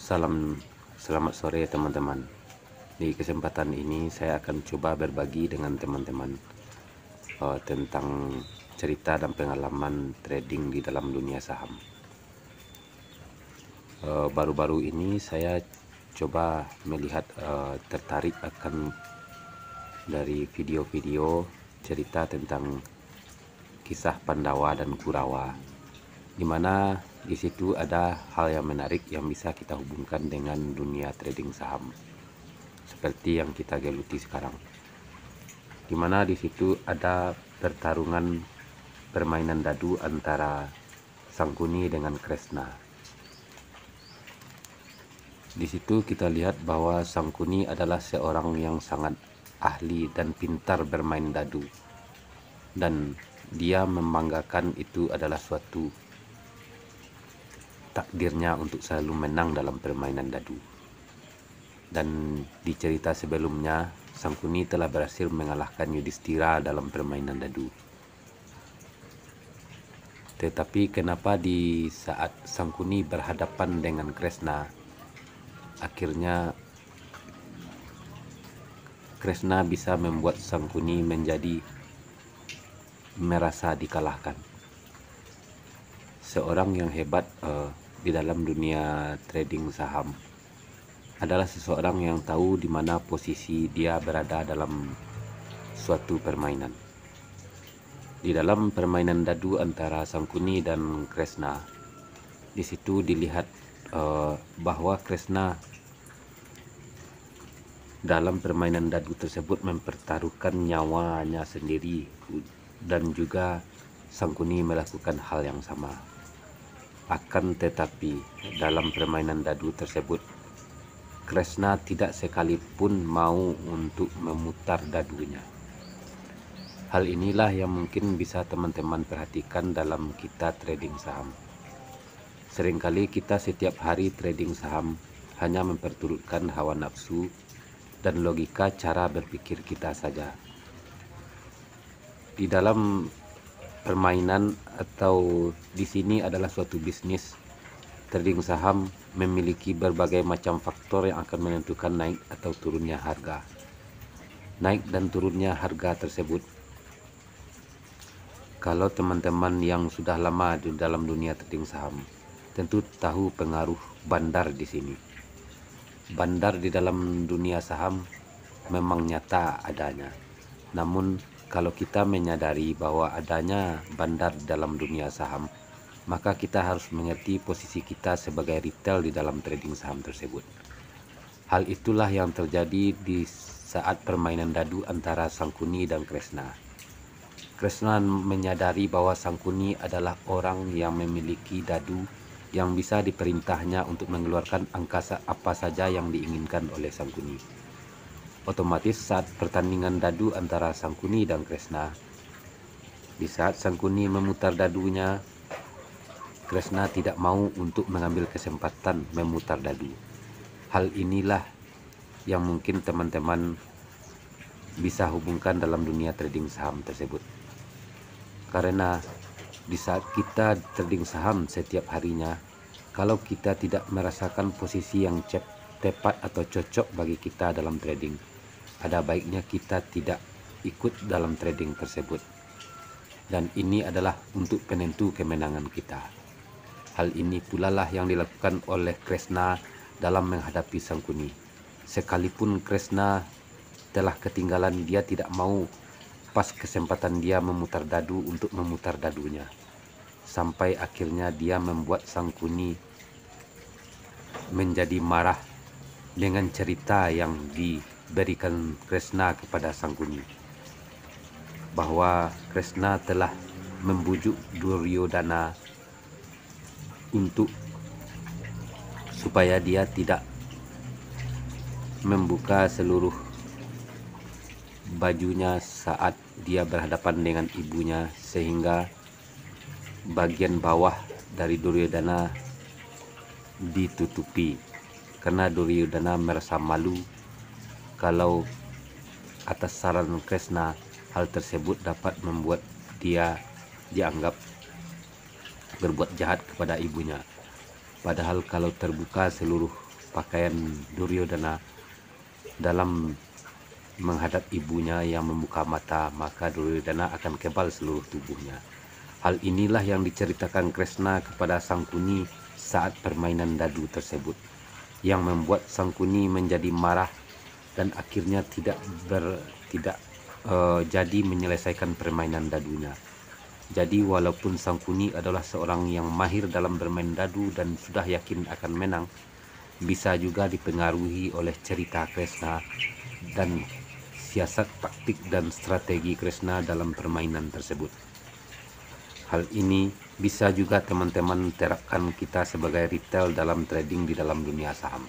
Selamat sore teman-teman. Di kesempatan ini saya akan coba berbagi dengan teman-teman tentang cerita dan pengalaman trading di dalam dunia saham. Baru-baru ini saya coba melihat tertarik akan dari video-video cerita tentang kisah Pandawa dan Kurawa, di mana di situ ada hal yang menarik yang bisa kita hubungkan dengan dunia trading saham seperti yang kita geluti sekarang, di mana di situ ada pertarungan permainan dadu antara Sangkuni dengan Kresna. Di situ kita lihat bahwa Sangkuni adalah seorang yang sangat ahli dan pintar bermain dadu, dan dia membanggakan itu adalah suatu takdirnya untuk selalu menang dalam permainan dadu. Dan di cerita sebelumnya, Sangkuni telah berhasil mengalahkan Yudhistira dalam permainan dadu. Tetapi kenapa di saat Sangkuni berhadapan dengan Kresna, akhirnya Kresna bisa membuat Sangkuni menjadi merasa dikalahkan. Seorang yang hebat di dalam dunia trading saham adalah seseorang yang tahu di mana posisi dia berada dalam suatu permainan. Di dalam permainan dadu antara Sangkuni dan Kresna, di situ dilihat bahwa Kresna dalam permainan dadu tersebut mempertaruhkan nyawanya sendiri, dan juga Sangkuni melakukan hal yang sama. Akan tetapi dalam permainan dadu tersebut, Kresna tidak sekalipun mau untuk memutar dadunya. Hal inilah yang mungkin bisa teman-teman perhatikan dalam kita trading saham. Seringkali kita setiap hari trading saham hanya memperturutkan hawa nafsu dan logika cara berpikir kita saja. Di dalam permainan atau di sini adalah suatu bisnis, trading saham memiliki berbagai macam faktor yang akan menentukan naik atau turunnya harga. Naik dan turunnya harga tersebut, kalau teman-teman yang sudah lama di dalam dunia trading saham tentu tahu pengaruh bandar di sini. Bandar di dalam dunia saham memang nyata adanya. Namun kalau kita menyadari bahwa adanya bandar dalam dunia saham, maka kita harus mengerti posisi kita sebagai retail di dalam trading saham tersebut. Hal itulah yang terjadi di saat permainan dadu antara Sangkuni dan Kresna. Kresna menyadari bahwa Sangkuni adalah orang yang memiliki dadu yang bisa diperintahnya untuk mengeluarkan angka apa saja yang diinginkan oleh Sangkuni. Otomatis saat pertandingan dadu antara Sangkuni dan Kresna, di saat Sangkuni memutar dadunya, Kresna tidak mau untuk mengambil kesempatan memutar dadu. Hal inilah yang mungkin teman-teman bisa hubungkan dalam dunia trading saham tersebut. Karena di saat kita trading saham setiap harinya, kalau kita tidak merasakan posisi yang tepat atau cocok bagi kita dalam trading, ada baiknya kita tidak ikut dalam trading tersebut. Dan ini adalah untuk penentu kemenangan kita. Hal ini pula lah yang dilakukan oleh Kresna dalam menghadapi Sangkuni. Sekalipun Kresna telah ketinggalan, dia tidak mau pas kesempatan dia memutar dadu untuk memutar dadunya. Sampai akhirnya dia membuat Sangkuni menjadi marah dengan cerita yang diberikan Kresna kepada Sangkuni, bahwa Kresna telah membujuk Duryodhana untuk supaya dia tidak membuka seluruh bajunya saat dia berhadapan dengan ibunya, sehingga bagian bawah dari Duryodhana ditutupi, karena Duryodhana merasa malu kalau atas saran Kresna hal tersebut dapat membuat dia dianggap berbuat jahat kepada ibunya. Padahal kalau terbuka seluruh pakaian Duryodhana dalam menghadap ibunya yang membuka mata, maka Duryodhana akan kebal seluruh tubuhnya. Hal inilah yang diceritakan Kresna kepada Sangkuni saat permainan dadu tersebut, yang membuat Sangkuni menjadi marah dan akhirnya tidak jadi menyelesaikan permainan dadunya. Jadi walaupun Sangkuni adalah seorang yang mahir dalam bermain dadu dan sudah yakin akan menang, bisa juga dipengaruhi oleh cerita Kresna dan siasat taktik dan strategi Kresna dalam permainan tersebut. Hal ini bisa juga teman-teman terapkan kita sebagai retail dalam trading di dalam dunia saham.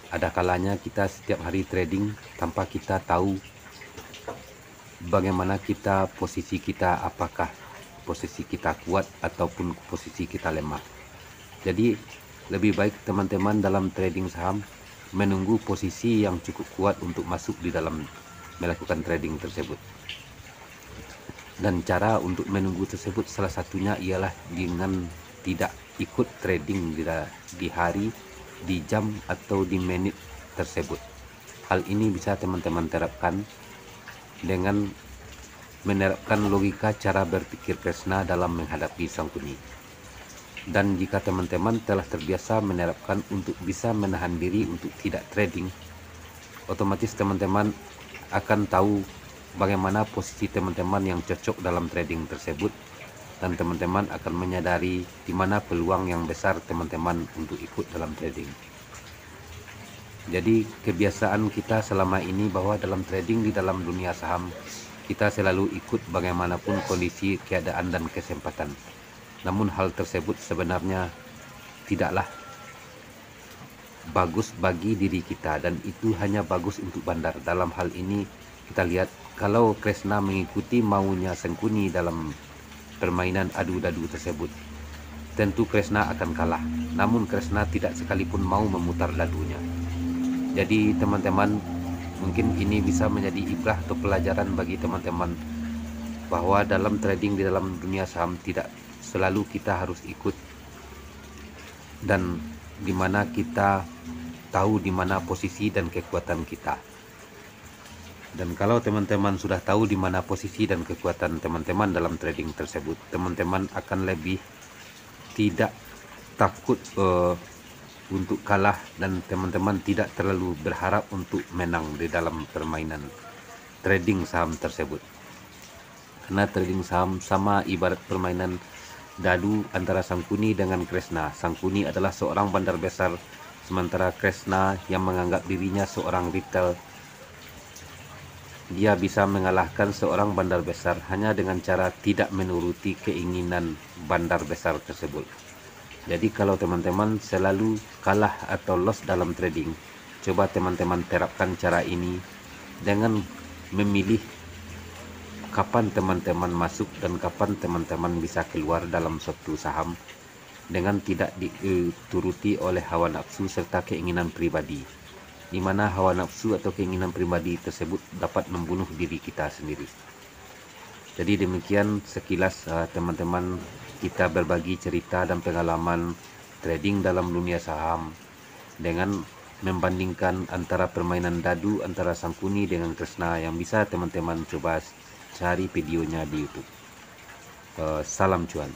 Ada kalanya kita setiap hari trading tanpa kita tahu bagaimana posisi kita, apakah posisi kita kuat ataupun posisi kita lemah. Jadi lebih baik teman-teman dalam trading saham menunggu posisi yang cukup kuat untuk masuk di dalam melakukan trading tersebut. Dan cara untuk menunggu tersebut salah satunya ialah dengan tidak ikut trading di hari, di jam atau di menit tersebut. Hal ini bisa teman-teman terapkan dengan menerapkan logika cara berpikir Kresna dalam menghadapi Sangkuni. Dan jika teman-teman telah terbiasa menerapkan untuk bisa menahan diri untuk tidak trading, otomatis teman-teman akan tahu bagaimana posisi teman-teman yang cocok dalam trading tersebut, dan teman-teman akan menyadari di mana peluang yang besar teman-teman untuk ikut dalam trading. Jadi kebiasaan kita selama ini bahwa dalam trading di dalam dunia saham kita selalu ikut bagaimanapun kondisi, keadaan dan kesempatan. Namun hal tersebut sebenarnya tidaklah bagus bagi diri kita, dan itu hanya bagus untuk bandar. Dalam hal ini kita lihat kalau Kresna mengikuti maunya Sangkuni dalam permainan adu dadu tersebut, tentu Kresna akan kalah. Namun Kresna tidak sekalipun mau memutar dadunya. Jadi teman-teman, mungkin ini bisa menjadi ibrah atau pelajaran bagi teman-teman bahwa dalam trading di dalam dunia saham tidak selalu kita harus ikut, dan dimana kita tahu di mana posisi dan kekuatan kita. Dan kalau teman-teman sudah tahu di mana posisi dan kekuatan teman-teman dalam trading tersebut, teman-teman akan lebih tidak takut untuk kalah, dan teman-teman tidak terlalu berharap untuk menang di dalam permainan trading saham tersebut. Karena trading saham sama ibarat permainan dadu antara Sangkuni dengan Kresna. Sangkuni adalah seorang bandar besar, sementara Kresna yang menganggap dirinya seorang retail, dia bisa mengalahkan seorang bandar besar hanya dengan cara tidak menuruti keinginan bandar besar tersebut. Jadi kalau teman-teman selalu kalah atau loss dalam trading, coba teman-teman terapkan cara ini dengan memilih kapan teman-teman masuk dan kapan teman-teman bisa keluar dalam suatu saham dengan tidak dituruti oleh hawa nafsu serta keinginan pribadi, di mana hawa nafsu atau keinginan pribadi tersebut dapat membunuh diri kita sendiri. Jadi demikian sekilas teman-teman, kita berbagi cerita dan pengalaman trading dalam dunia saham dengan membandingkan antara permainan dadu antara Sangkuni dengan Kresna, yang bisa teman-teman coba cari videonya di YouTube. Salam cuan.